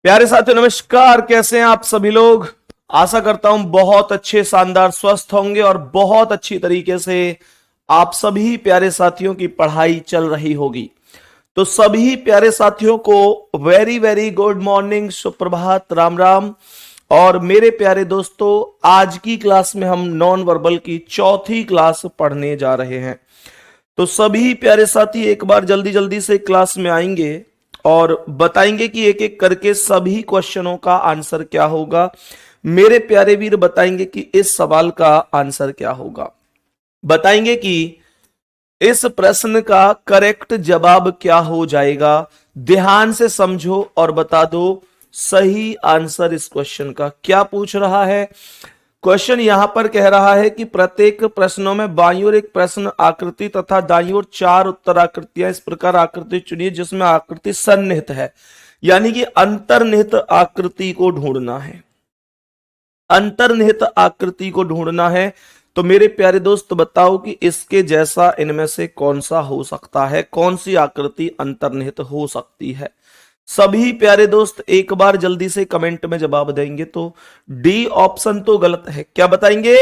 प्यारे साथियों नमस्कार। कैसे हैं आप सभी लोग। आशा करता हूं बहुत अच्छे शानदार स्वस्थ होंगे और बहुत अच्छी तरीके से आप सभी प्यारे साथियों की पढ़ाई चल रही होगी। तो सभी प्यारे साथियों को वेरी वेरी गुड मॉर्निंग, सुप्रभात, राम राम। और मेरे प्यारे दोस्तों, आज की क्लास में हम नॉन वर्बल की चौथी क्लास पढ़ने जा रहे हैं। तो सभी प्यारे साथी एक बार जल्दी जल्दी से क्लास में आएंगे और बताएंगे कि एक एक करके सभी क्वेश्चनों का आंसर क्या होगा। मेरे प्यारे वीर बताएंगे कि इस सवाल का आंसर क्या होगा, बताएंगे कि इस प्रश्न का करेक्ट जवाब क्या हो जाएगा। ध्यान से समझो और बता दो सही आंसर इस क्वेश्चन का क्या पूछ रहा है। क्वेश्चन यहां पर कह रहा है कि प्रत्येक प्रश्नों में बाईं ओर एक प्रश्न आकृति तथा दाईं ओर 4 उत्तर आकृतियां। इस प्रकार आकृति चुनिए जिसमें आकृति सन्निहित है, यानी कि अंतर्निहित आकृति को ढूंढना है। अंतर्निहित आकृति को ढूंढना है। तो मेरे प्यारे दोस्त बताओ कि इसके जैसा इनमें से कौन सा हो सकता है, कौन सी आकृति अंतर्निहित हो सकती है। सभी प्यारे दोस्त एक बार जल्दी से कमेंट में जवाब देंगे। तो डी ऑप्शन तो गलत है। क्या बताएंगे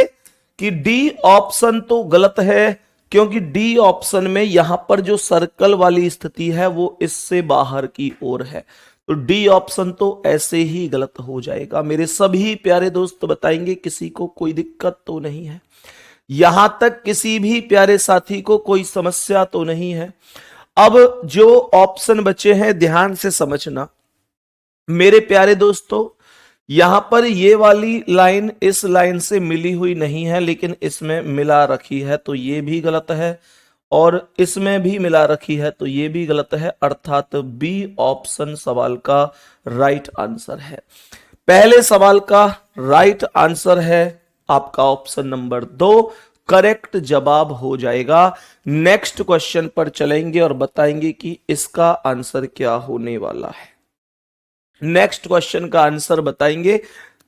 कि डी ऑप्शन तो गलत है, क्योंकि डी ऑप्शन में यहां पर जो सर्कल वाली स्थिति है वो इससे बाहर की ओर है। तो डी ऑप्शन तो ऐसे ही गलत हो जाएगा। मेरे सभी प्यारे दोस्त बताएंगे किसी को कोई दिक्कत तो नहीं है, यहां तक किसी भी प्यारे साथी को कोई समस्या तो नहीं है। अब जो ऑप्शन बचे हैं ध्यान से समझना मेरे प्यारे दोस्तों। यहां पर ये वाली लाइन इस लाइन से मिली हुई नहीं है, लेकिन इसमें मिला रखी है, तो ये भी गलत है। और इसमें भी मिला रखी है, तो ये भी गलत है। अर्थात बी ऑप्शन सवाल का राइट आंसर है। पहले सवाल का राइट आंसर है आपका ऑप्शन नंबर 2 करेक्ट जवाब हो जाएगा। नेक्स्ट क्वेश्चन पर चलेंगे और बताएंगे कि इसका आंसर क्या होने वाला है। नेक्स्ट क्वेश्चन का आंसर बताएंगे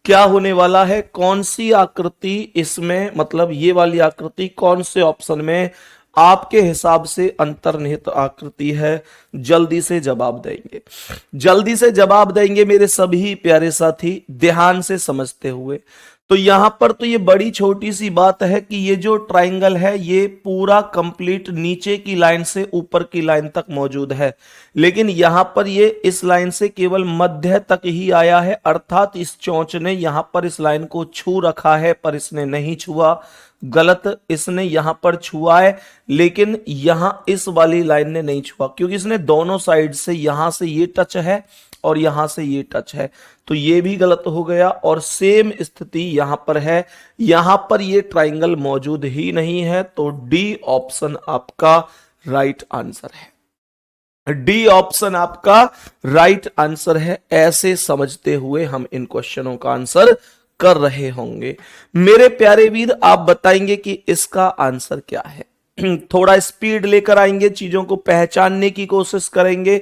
क्या होने वाला है। कौन सी आकृति इसमें, मतलब ये वाली आकृति कौन से ऑप्शन में आपके हिसाब से अंतर्निहित आकृति है। जल्दी से जवाब देंगे, जल्दी से जवाब देंगे मेरे सभी प्यारे साथी ध्यान से समझते हुए। तो यहां पर तो ये बड़ी छोटी सी बात है कि ये जो ट्राइंगल है ये पूरा कंप्लीट नीचे की लाइन से ऊपर की लाइन तक मौजूद है, लेकिन यहां पर ये इस लाइन से केवल मध्य तक ही आया है। अर्थात इस चोंच ने यहां पर इस लाइन को छू रखा है पर इसने नहीं छुआ। गलत, इसने यहां पर छुआ है लेकिन यहां इस वाली लाइन ने नहीं छुआ, क्योंकि इसने दोनों साइड से, यहां से ये टच है और यहां से ये टच है, तो ये भी गलत हो गया। और सेम स्थिति यहां पर है, यहां पर ये ट्राइंगल मौजूद ही नहीं है। तो डी ऑप्शन आपका राइट आंसर है। डी ऑप्शन आपका राइट आंसर है। ऐसे समझते हुए हम इन क्वेश्चनों का आंसर कर रहे होंगे। मेरे प्यारे वीर आप बताएंगे कि इसका आंसर क्या है। थोड़ा स्पीड लेकर आएंगे, चीजों को पहचानने की कोशिश करेंगे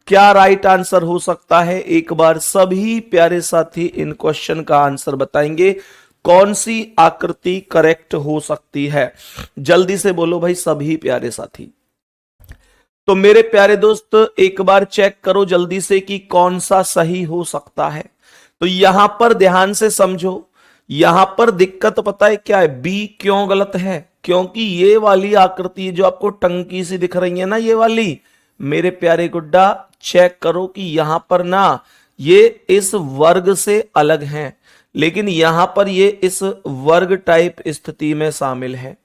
क्या राइट आंसर हो सकता है। एक बार सभी प्यारे साथी इन क्वेश्चन का आंसर बताएंगे कौन सी आकृति करेक्ट हो सकती है। जल्दी से बोलो भाई सभी प्यारे साथी। तो मेरे प्यारे दोस्त एक बार चेक करो जल्दी से कि कौन सा सही हो सकता है। तो यहां पर ध्यान से समझो, यहां पर दिक्कत पता है क्या है, बी क्यों गलत है। क्योंकि ये वाली आकृति जो आपको टंकी सी दिख रही है ना, ये वाली, मेरे प्यारे गुड्डा चेक करो कि यहां पर ना ये इस वर्ग से अलग हैं, लेकिन यहां पर ये इस वर्ग टाइप स्थिति में शामिल है।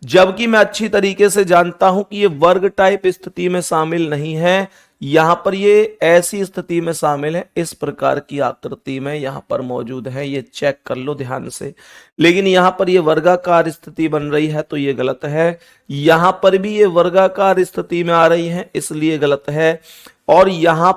जबकि मैं अच्छी तरीके से जानता हूं कि ये वर्ग टाइप स्थिति में शामिल नहीं है, यहां पर ये ऐसी स्थिति में शामिल है, इस प्रकार की आकृति में यहां पर मौजूद है। ये चेक कर लो ध्यान से। लेकिन यहां पर ये वर्गाकार स्थिति बन रही है तो ये गलत है। यहां पर भी ये वर्गाकार स्थिति में आ रही है इसलिए गलत है। और यहां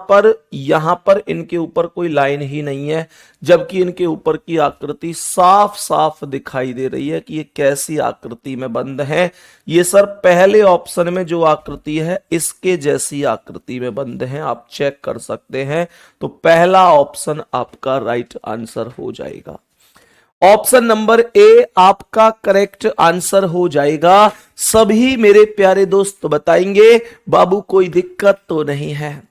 पर इनके ऊपर कोई लाइन ही नहीं है, जबकि इनके ऊपर की आकृति साफ साफ दिखाई दे रही है कि ये कैसी आकृति में बंद है। ये सर पहले ऑप्शन में जो आकृति है इसके जैसी आकृति में बंद है, आप चेक कर सकते हैं। तो पहला ऑप्शन आपका राइट आंसर हो जाएगा। ऑप्शन नंबर ए आपका करेक्ट आंसर हो जाएगा। सभी मेरे प्यारे दोस्त बताएंगे बाबू कोई दिक्कत तो नहीं है,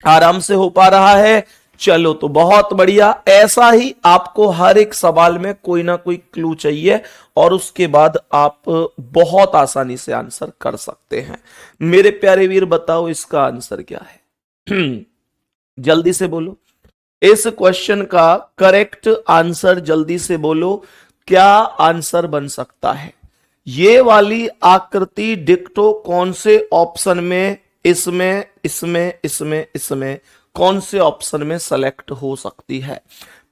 आराम से हो पा रहा है। चलो तो बहुत बढ़िया। ऐसा ही आपको हर एक सवाल में कोई ना कोई क्लू चाहिए और उसके बाद आप बहुत आसानी से आंसर कर सकते हैं। मेरे प्यारे वीर बताओ इसका आंसर क्या है? जल्दी से बोलो इस क्वेश्चन का करेक्ट आंसर, जल्दी से बोलो क्या आंसर बन सकता है? ये वाली आकृति डिक्टो कौन से ऑप्शन में, इसमें इसमें इसमें इसमें कौन से ऑप्शन में सेलेक्ट हो सकती है?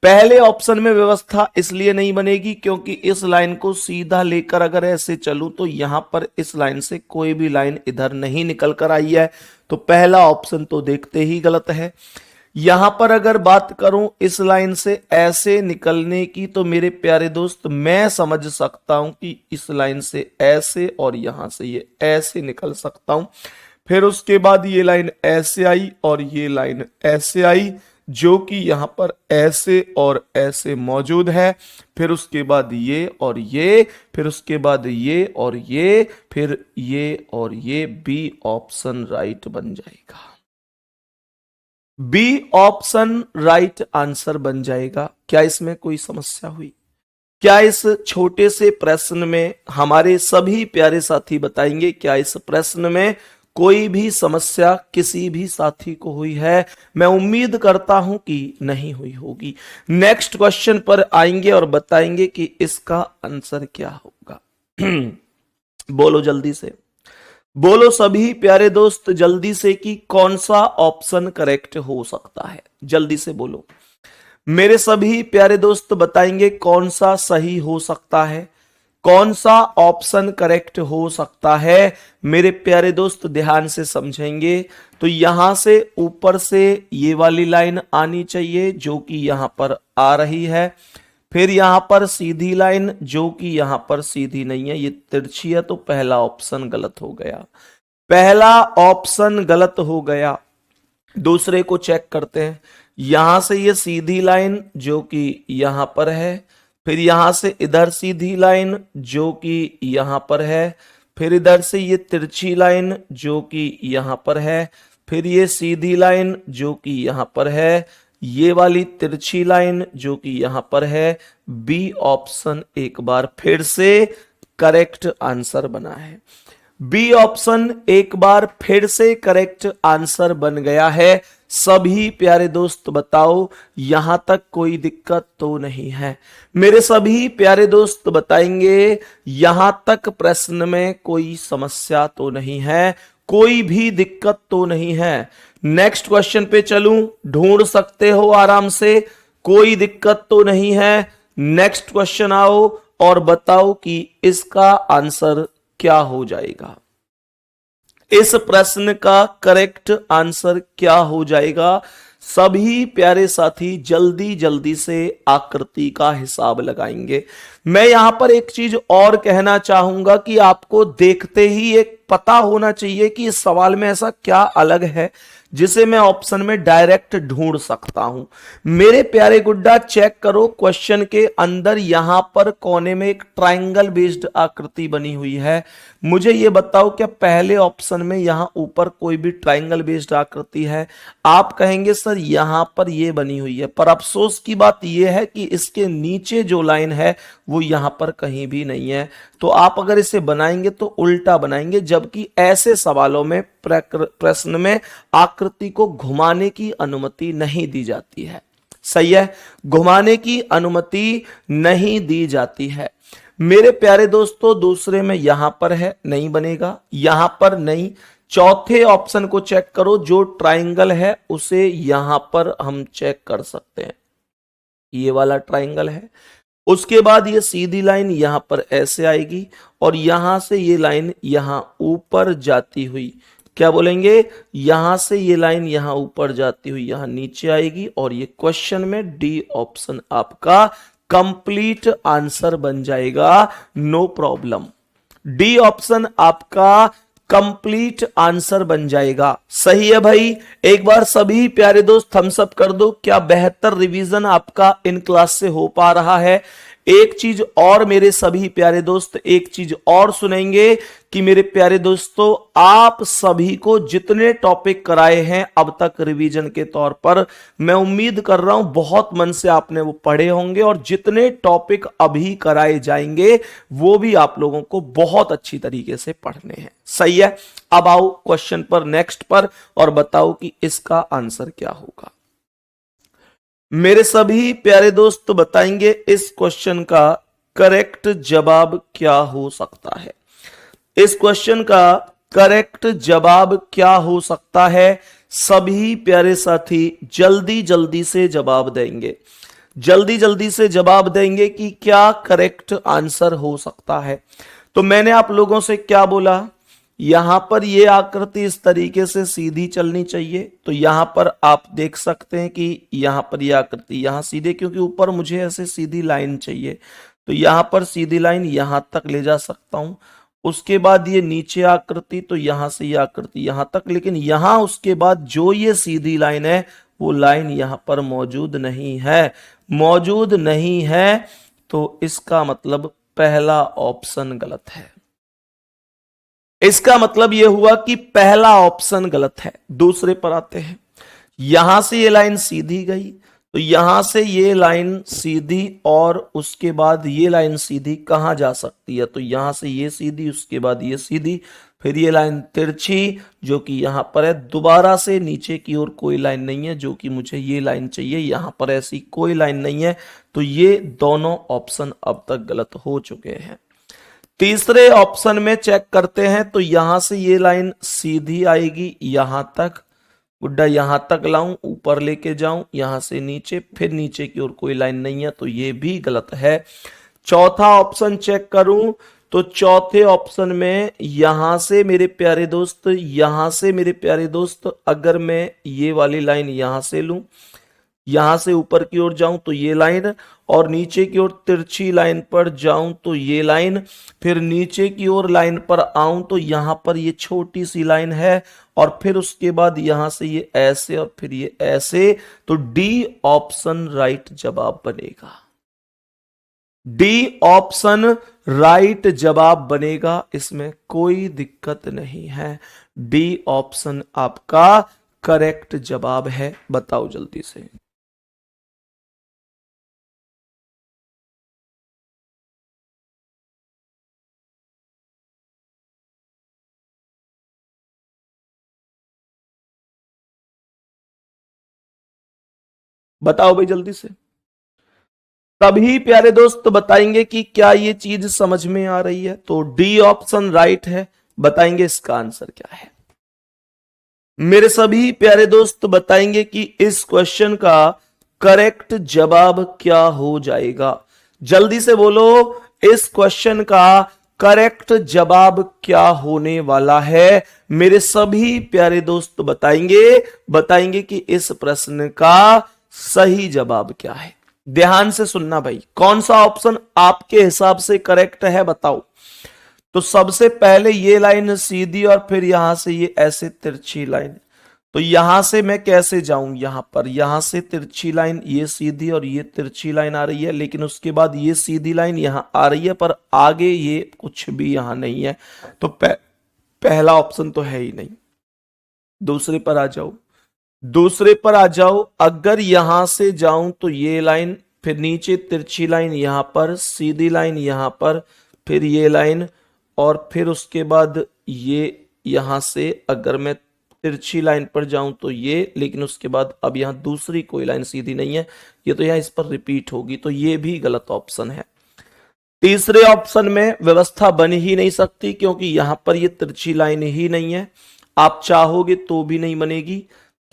पहले ऑप्शन में व्यवस्था इसलिए नहीं बनेगी क्योंकि इस लाइन को सीधा लेकर अगर ऐसे चलूं तो यहां पर इस लाइन से कोई भी लाइन इधर नहीं निकल कर आई है, तो पहला ऑप्शन तो देखते ही गलत है। यहां पर अगर बात करूं इस लाइन से ऐसे निकलने की, तो मेरे प्यारे दोस्त मैं समझ सकता हूं कि इस लाइन से ऐसे और यहां से ये ऐसे निकल सकता हूं। फिर उसके बाद ये लाइन ऐसे आई और ये लाइन ऐसे आई, जो कि यहां पर ऐसे और ऐसे मौजूद है। फिर उसके बाद ये और ये, फिर उसके बाद ये और ये, फिर ये और ये। बी ऑप्शन राइट बन जाएगा। बी ऑप्शन राइट आंसर बन जाएगा। क्या इसमें कोई समस्या हुई? क्या इस छोटे से प्रश्न में हमारे सभी प्यारे साथी बताएंगे, क्या इस प्रश्न में कोई भी समस्या किसी भी साथी को हुई है? मैं उम्मीद करता हूं कि नहीं हुई होगी। नेक्स्ट क्वेश्चन पर आएंगे और बताएंगे कि इसका आंसर क्या होगा। बोलो जल्दी से, बोलो सभी प्यारे दोस्त जल्दी से कि कौन सा ऑप्शन करेक्ट हो सकता है। जल्दी से बोलो, मेरे सभी प्यारे दोस्त बताएंगे कौन सा सही हो सकता है, कौन सा ऑप्शन करेक्ट हो सकता है। मेरे प्यारे दोस्त ध्यान से समझेंगे तो यहां से ऊपर से ये वाली लाइन आनी चाहिए जो कि यहां पर आ रही है। फिर यहां पर सीधी लाइन जो कि यहां पर सीधी नहीं है, ये तिरछी है, तो पहला ऑप्शन गलत हो गया। पहला ऑप्शन गलत हो गया। दूसरे को चेक करते हैं। यहां से ये सीधी लाइन जो कि यहां पर है, फिर यहां से इधर सीधी लाइन जो कि यहां पर है, फिर इधर से ये तिरछी लाइन जो कि यहां पर है, फिर ये सीधी लाइन जो कि यहां पर है, ये वाली तिरछी लाइन जो कि यहां पर है। बी ऑप्शन एक बार फिर से करेक्ट आंसर बना है। बी ऑप्शन एक बार फिर से करेक्ट आंसर बन गया है। सभी प्यारे दोस्त बताओ यहां तक कोई दिक्कत तो नहीं है? मेरे सभी प्यारे दोस्त बताएंगे यहां तक प्रश्न में कोई समस्या तो नहीं है, कोई भी दिक्कत तो नहीं है। नेक्स्ट क्वेश्चन पे चलूं, ढूंढ सकते हो आराम से, कोई दिक्कत तो नहीं है। नेक्स्ट क्वेश्चन आओ और बताओ कि इसका आंसर क्या हो जाएगा। इस प्रश्न का करेक्ट आंसर क्या हो जाएगा? सभी प्यारे साथी जल्दी जल्दी से आकृति का हिसाब लगाएंगे। मैं यहां पर एक चीज और कहना चाहूंगा कि आपको देखते ही एक पता होना चाहिए कि इस सवाल में ऐसा क्या अलग है जिसे मैं ऑप्शन में डायरेक्ट ढूंढ सकता हूं। मेरे प्यारे गुड्डा चेक करो, क्वेश्चन के अंदर यहां पर कोने में एक ट्रायंगल बेस्ड आकृति बनी हुई है। मुझे यह बताओ क्या पहले ऑप्शन में यहां ऊपर कोई भी ट्रायंगल बेस्ड आकृति है? आप कहेंगे सर यहां पर यह बनी हुई है, पर अफसोस की बात यह है कि इसके नीचे जो लाइन है वो यहां पर कहीं भी नहीं है। तो आप अगर इसे बनाएंगे तो उल्टा बनाएंगे, जबकि ऐसे सवालों में प्रश्न में आकृति को घुमाने की अनुमति नहीं दी जाती है। सही है, घुमाने की अनुमति नहीं दी जाती है। मेरे प्यारे दोस्तों दूसरे में यहां पर है, नहीं बनेगा, यहां पर नहीं। चौथे ऑप्शन को चेक करो, जो ट्रायंगल है उसे यहां पर हम चेक कर सकते हैं, ये वाला ट्रायंगल है। उसके बाद ये सीधी लाइन यहां पर ऐसे आएगी और यहां से ये लाइन यहां ऊपर जाती हुई, क्या बोलेंगे, यहां से ये लाइन यहां ऊपर जाती हुई यहां नीचे आएगी और ये क्वेश्चन में डी ऑप्शन आपका कंप्लीट आंसर बन जाएगा। नो प्रॉब्लम, डी ऑप्शन आपका कंप्लीट आंसर बन जाएगा। सही है भाई, एक बार सभी प्यारे दोस्त थम्स अप कर दो। क्या बेहतर रिवीजन आपका इन क्लास से हो पा रहा है? एक चीज और मेरे सभी प्यारे दोस्त, एक चीज और सुनेंगे कि मेरे प्यारे दोस्तों, आप सभी को जितने टॉपिक कराए हैं अब तक रिवीजन के तौर पर, मैं उम्मीद कर रहा हूं बहुत मन से आपने वो पढ़े होंगे, और जितने टॉपिक अभी कराए जाएंगे वो भी आप लोगों को बहुत अच्छी तरीके से पढ़ने हैं। सही है, अब आओ क्वेश्चन पर, नेक्स्ट पर, और बताओ कि इसका आंसर क्या होगा। मेरे सभी प्यारे दोस्त बताएंगे इस क्वेश्चन का करेक्ट जवाब क्या हो सकता है। इस क्वेश्चन का करेक्ट जवाब क्या हो सकता है, सभी प्यारे साथी जल्दी जल्दी से जवाब देंगे, जल्दी जल्दी से जवाब देंगे कि क्या करेक्ट आंसर हो सकता है। तो मैंने आप लोगों से क्या बोला, यहां पर ये आकृति इस तरीके से सीधी चलनी चाहिए, तो यहां पर आप देख सकते हैं कि यहां पर ये आकृति यहां सीधे, क्योंकि ऊपर मुझे ऐसे सीधी लाइन चाहिए, तो यहां पर सीधी लाइन यहां तक ले जा सकता हूं। उसके बाद ये नीचे आकृति, तो यहां से ये आकृति यहां तक, लेकिन यहां उसके बाद जो ये सीधी लाइन है वो लाइन यहां पर मौजूद नहीं है, मौजूद नहीं है, तो इसका मतलब पहला ऑप्शन गलत है। इसका मतलब यह हुआ कि पहला ऑप्शन गलत है। दूसरे पर आते हैं, यहां से ये लाइन सीधी गई, तो यहां से ये लाइन सीधी, और उसके बाद ये लाइन सीधी कहां जा सकती है, तो यहां से ये सीधी, उसके बाद ये सीधी, फिर ये लाइन तिरछी जो कि यहां पर है, दोबारा से नीचे की ओर कोई लाइन नहीं है जो कि मुझे ये लाइन चाहिए, यहां पर ऐसी कोई लाइन नहीं है, तो ये दोनों ऑप्शन अब तक गलत हो चुके हैं। तीसरे ऑप्शन में चेक करते हैं, तो यहां से ये लाइन सीधी आएगी यहां तक, गुड्डा यहां तक लाऊं, ऊपर लेके जाऊं, यहां से नीचे, फिर नीचे की ओर कोई लाइन नहीं है, तो ये भी गलत है। चौथा ऑप्शन चेक करूं, तो चौथे ऑप्शन में यहां से मेरे प्यारे दोस्त, यहां से मेरे प्यारे दोस्त, अगर मैं ये वाली लाइन यहां से लूं, यहां से ऊपर की ओर जाऊं तो ये लाइन, और नीचे की ओर तिरछी लाइन पर जाऊं तो ये लाइन, फिर नीचे की ओर लाइन पर आऊं तो यहां पर ये छोटी सी लाइन है, और फिर उसके बाद यहां से ये ऐसे और फिर ये ऐसे, तो डी ऑप्शन राइट जवाब बनेगा। डी ऑप्शन राइट जवाब बनेगा, इसमें कोई दिक्कत नहीं है। डी ऑप्शन आपका करेक्ट जवाब है। बताओ जल्दी से। बताओ भाई जल्दी से। तभी प्यारे दोस्त बताएंगे कि क्या ये चीज समझ में आ रही है, तो डी ऑप्शन राइट है। बताएंगे इसका आंसर क्या है। मेरे सभी प्यारे दोस्त बताएंगे कि इस क्वेश्चन का करेक्ट जवाब क्या हो जाएगा। जल्दी से बोलो, इस क्वेश्चन का करेक्ट जवाब क्या होने वाला है। मेरे सभी प्यारे दोस्त बताएंगे कि इस प्रश्न का सही जवाब क्या है। ध्यान से सुनना भाई, कौन सा ऑप्शन आपके हिसाब से करेक्ट है बताओ। तो सबसे पहले ये लाइन सीधी, और फिर यहां से ये ऐसे तिरछी लाइन, तो यहां से मैं कैसे जाऊं, यहां पर यहां से तिरछी लाइन, ये सीधी और ये तिरछी लाइन आ रही है, लेकिन उसके बाद ये सीधी लाइन यहां आ रही है, पर आगे ये कुछ भी यहां नहीं है, तो पहला ऑप्शन तो है ही नहीं। दूसरे पर आ जाओ, दूसरे पर आ जाओ, अगर यहां से जाऊं तो ये लाइन, फिर नीचे तिरछी लाइन यहां पर, सीधी लाइन यहां पर, फिर ये लाइन, और फिर उसके बाद ये यहां से अगर मैं तिरछी लाइन पर जाऊं तो ये, लेकिन उसके बाद अब यहां दूसरी कोई लाइन सीधी नहीं है, ये तो यहां इस पर रिपीट होगी, तो ये भी गलत ऑप्शन है। तीसरे ऑप्शन में व्यवस्था बन ही नहीं सकती, क्योंकि यहां पर ये तिरछी लाइन ही नहीं है, आप चाहोगे तो भी नहीं बनेगी।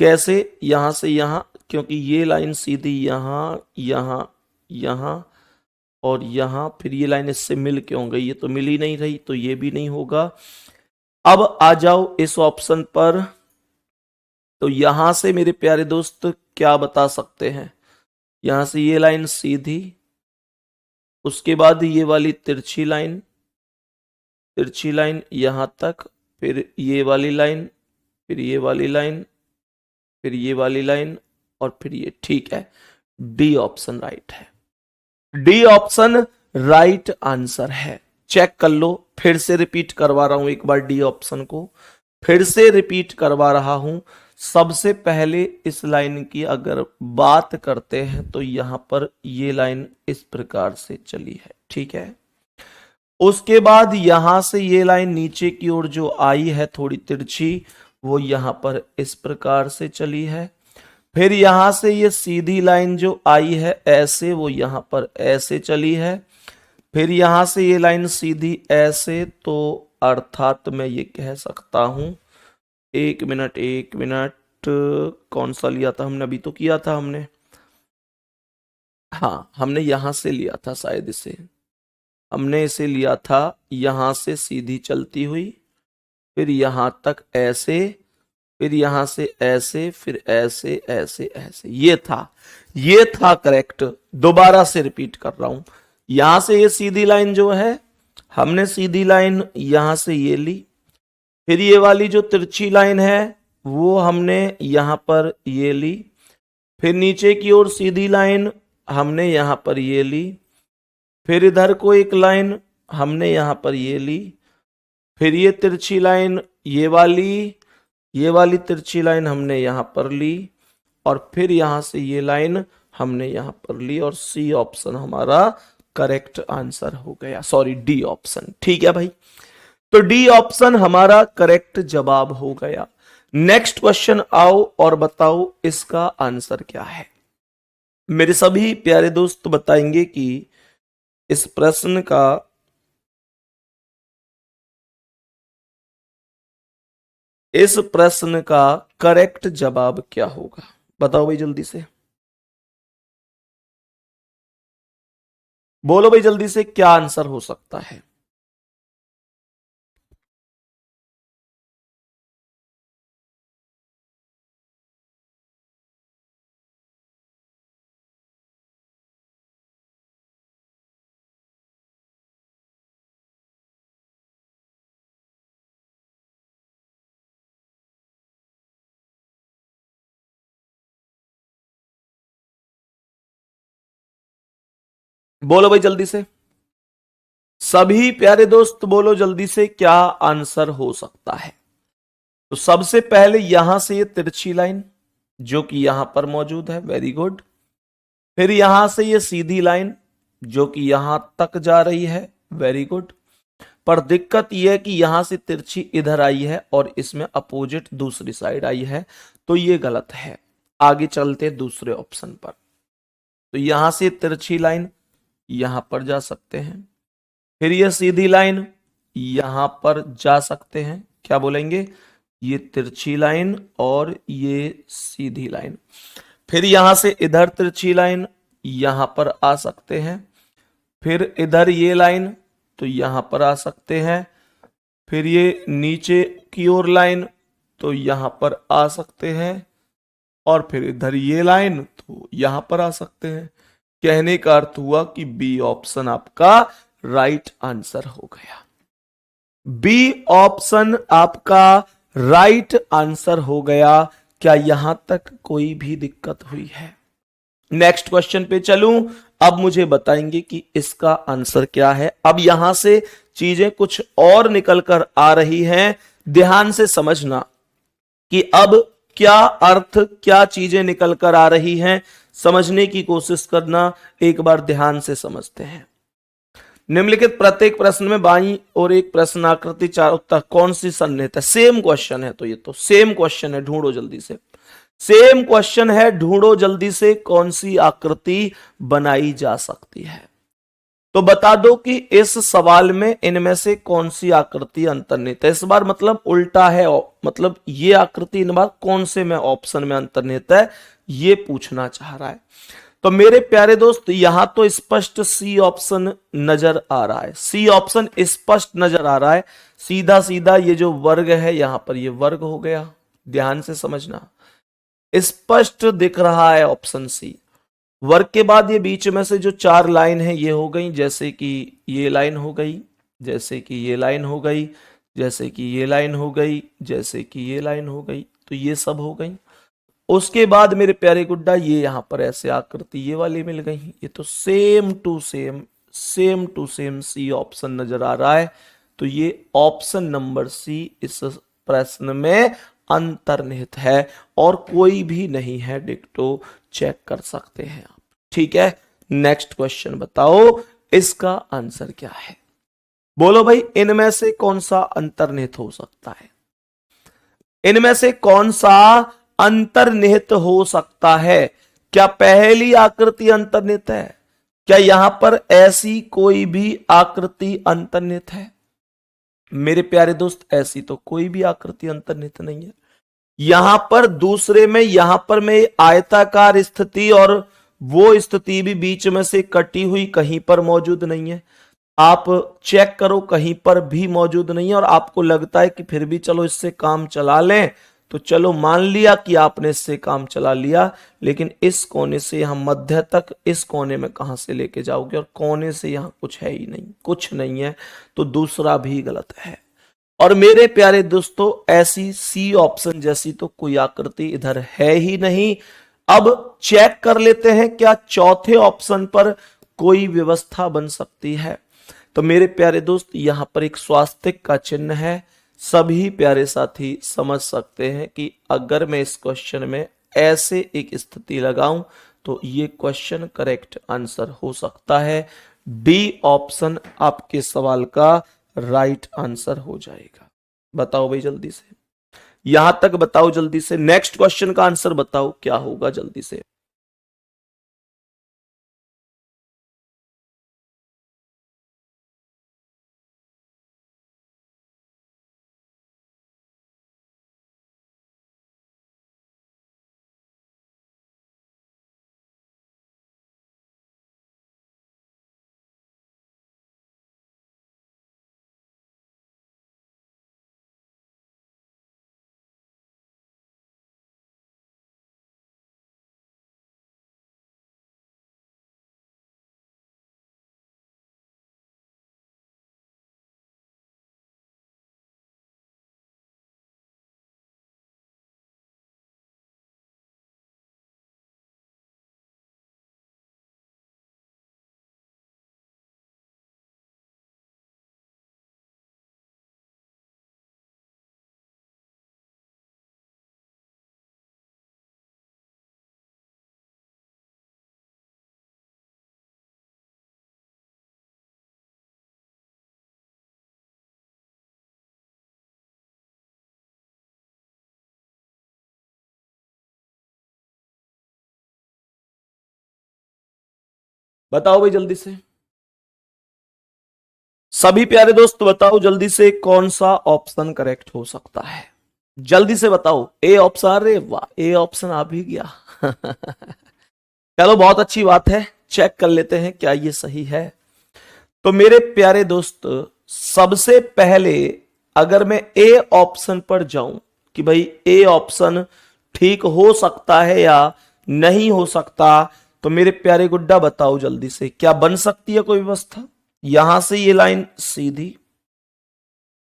कैसे, यहां से यहां, क्योंकि ये लाइन सीधी यहां यहां यहां और यहां, फिर ये लाइन इससे मिल क्यों गई, ये तो मिल ही नहीं रही, तो ये भी नहीं होगा। अब आ जाओ इस ऑप्शन पर, तो यहां से मेरे प्यारे दोस्त क्या बता सकते हैं, यहां से ये लाइन सीधी, उसके बाद ये वाली तिरछी लाइन, तिरछी लाइन यहां तक, फिर ये वाली लाइन, फिर ये वाली लाइन, फिर ये वाली लाइन, और फिर ये, ठीक है। डी ऑप्शन राइट है। डी ऑप्शन राइट आंसर है। चेक कर लो, फिर से रिपीट करवा रहा हूं एक बार, डी ऑप्शन को फिर से रिपीट करवा रहा हूं। सबसे पहले इस लाइन की अगर बात करते हैं तो यहां पर ये लाइन इस प्रकार से चली है, ठीक है। उसके बाद यहां से ये लाइन नीचे की ओर जो आई है थोड़ी तिरछी, वो यहां पर इस प्रकार से चली है। फिर यहां से ये सीधी लाइन जो आई है ऐसे, वो यहां पर ऐसे चली है। फिर यहां से ये लाइन सीधी ऐसे, तो अर्थात मैं ये कह सकता हूं, एक मिनट एक मिनट, कौन सा लिया था हमने, अभी तो किया था हमने, हाँ हमने यहां से लिया था शायद इसे, हमने इसे लिया था यहां से सीधी चलती हुई, फिर यहां तक ऐसे, फिर यहां से ऐसे, फिर ऐसे ऐसे ऐसे, ये था करेक्ट। दोबारा से रिपीट कर रहा हूं, यहां से ये सीधी लाइन जो है, हमने सीधी लाइन यहां से ये ली, फिर ये वाली जो तिरछी लाइन है वो हमने यहां पर ये ली, फिर नीचे की ओर सीधी लाइन हमने यहां पर ये ली, फिर इधर को एक लाइन हमने यहां पर ये ली, फिर ये तिरछी लाइन ये वाली तिरछी लाइन हमने यहां पर ली, और फिर यहां से ये लाइन हमने यहां पर ली, और सी ऑप्शन हमारा करेक्ट आंसर हो गया, सॉरी डी ऑप्शन, ठीक है भाई। तो डी ऑप्शन हमारा करेक्ट जवाब हो गया। नेक्स्ट क्वेश्चन आओ और बताओ इसका आंसर क्या है। मेरे सभी प्यारे दोस्त बताएंगे कि इस प्रश्न का करेक्ट जवाब क्या होगा। बताओ भाई जल्दी से, बोलो भाई जल्दी से, क्या आंसर हो सकता है। बोलो भाई जल्दी से, सभी प्यारे दोस्त बोलो जल्दी से, क्या आंसर हो सकता है। तो सबसे पहले यहां से ये तिरछी लाइन जो कि यहां पर मौजूद है, वेरी गुड। फिर यहां से ये सीधी लाइन जो कि यहां तक जा रही है, वेरी गुड। पर दिक्कत यह है कि यहां से तिरछी इधर आई है और इसमें अपोजिट दूसरी साइड आई है, तो ये गलत है। आगे चलते दूसरे ऑप्शन पर। तो यहां से तिरछी लाइन यहां पर जा सकते हैं, फिर ये सीधी लाइन यहां पर जा सकते हैं, क्या बोलेंगे, ये तिरछी लाइन और ये सीधी लाइन। फिर यहां से इधर तिरछी लाइन यहां पर आ सकते हैं, फिर इधर ये लाइन तो यहां पर आ सकते हैं, फिर ये नीचे की ओर लाइन तो यहां पर आ सकते हैं, और फिर इधर ये लाइन तो यहां पर आ सकते हैं। कहने का अर्थ हुआ कि बी ऑप्शन आपका राइट आंसर हो गया। बी ऑप्शन आपका राइट आंसर हो गया। क्या यहां तक कोई भी दिक्कत हुई है। नेक्स्ट क्वेश्चन पे चलूं। अब मुझे बताएंगे कि इसका आंसर क्या है। अब यहां से चीजें कुछ और निकल कर आ रही हैं, ध्यान से समझना कि अब क्या अर्थ, क्या चीजें निकल कर आ रही हैं, समझने की कोशिश करना। एक बार ध्यान से समझते हैं। निम्नलिखित प्रत्येक प्रश्न में बाईं और एक प्रश्न आकृति चार उत्तर कौन सी सन्निहित है। सेम क्वेश्चन है, तो ये तो सेम क्वेश्चन है, ढूंढो जल्दी से। सेम क्वेश्चन है, ढूंढो जल्दी से कौन सी आकृति बनाई जा सकती है। तो बता दो कि इस सवाल में इनमें से कौन सी आकृति अंतर्निहित है। इस बार मतलब उल्टा है, मतलब ये आकृति इन बार कौन से में ऑप्शन में अंतर्निहित है, ये पूछना चाह रहा है। तो मेरे प्यारे दोस्त यहां तो स्पष्ट सी ऑप्शन नजर आ रहा है, सी ऑप्शन स्पष्ट नजर आ रहा है। सीधा सीधा ये जो वर्ग है यहां पर ये वर्ग हो गया, ध्यान से समझना, स्पष्ट दिख रहा है ऑप्शन सी। वर्ग के बाद ये बीच में से जो चार लाइन है ये हो गई, जैसे कि ये लाइन हो गई, जैसे कि ये लाइन हो गई, जैसे कि ये लाइन हो गई, जैसे कि ये लाइन हो गई, तो ये सब हो गई। उसके बाद मेरे प्यारे गुड्डा ये यहां पर ऐसे आकृति ये वाली मिल गई, ये तो same to same C option नजर आ रहा है। तो ये ऑप्शन नंबर सी इस प्रश्न में अंतर्निहित है और कोई भी नहीं है डिक्टो, चेक कर सकते हैं आप। ठीक है, नेक्स्ट क्वेश्चन बताओ इसका आंसर क्या है। बोलो भाई, इनमें से कौन सा अंतर्निहित हो सकता है? इनमें से कौन सा अंतर्निहित हो सकता है? क्या पहली आकृति अंतर्निहित है? क्या यहां पर ऐसी कोई भी आकृति अंतर्निहित है? मेरे प्यारे दोस्त, ऐसी तो कोई भी आकृति अंतर्निहित नहीं है। यहां पर दूसरे में, यहां पर मैं आयताकार स्थिति और वो स्थिति भी बीच में से कटी हुई कहीं पर मौजूद नहीं है। आप चेक करो, कहीं पर भी मौजूद नहीं है। और आपको लगता है कि फिर भी चलो इससे काम चला लें, तो चलो मान लिया कि आपने इससे काम चला लिया, लेकिन इस कोने से यहां मध्य तक, इस कोने में कहां से लेके जाओगे? और कोने से यहां कुछ है ही नहीं, कुछ नहीं है, तो दूसरा भी गलत है। और मेरे प्यारे दोस्तों, ऐसी सी ऑप्शन जैसी तो कोई आकृति इधर है ही नहीं। अब चेक कर लेते हैं क्या चौथे ऑप्शन पर कोई व्यवस्था बन सकती है। तो मेरे प्यारे दोस्त, यहां पर एक स्वास्तिक का चिन्ह है। सभी प्यारे साथी समझ सकते हैं कि अगर मैं इस क्वेश्चन में ऐसे एक स्थिति लगाऊं तो ये क्वेश्चन करेक्ट आंसर हो सकता है। डी ऑप्शन आपके सवाल का राइट आंसर हो जाएगा। बताओ भाई जल्दी से, यहां तक बताओ जल्दी से। नेक्स्ट क्वेश्चन का आंसर बताओ क्या होगा जल्दी से। बताओ भाई जल्दी से, सभी प्यारे दोस्त बताओ जल्दी से, कौन सा ऑप्शन करेक्ट हो सकता है? जल्दी से बताओ। ए ऑप्शन, अरे वाह, ए ऑप्शन आ भी गया। चलो बहुत अच्छी बात है, चेक कर लेते हैं क्या ये सही है। तो मेरे प्यारे दोस्त, सबसे पहले अगर मैं ए ऑप्शन पर जाऊं कि भाई ए ऑप्शन ठीक हो सकता है या नहीं हो सकता, तो मेरे प्यारे गुड्डा बताओ जल्दी से, क्या बन सकती है कोई व्यवस्था? यहां से ये लाइन सीधी,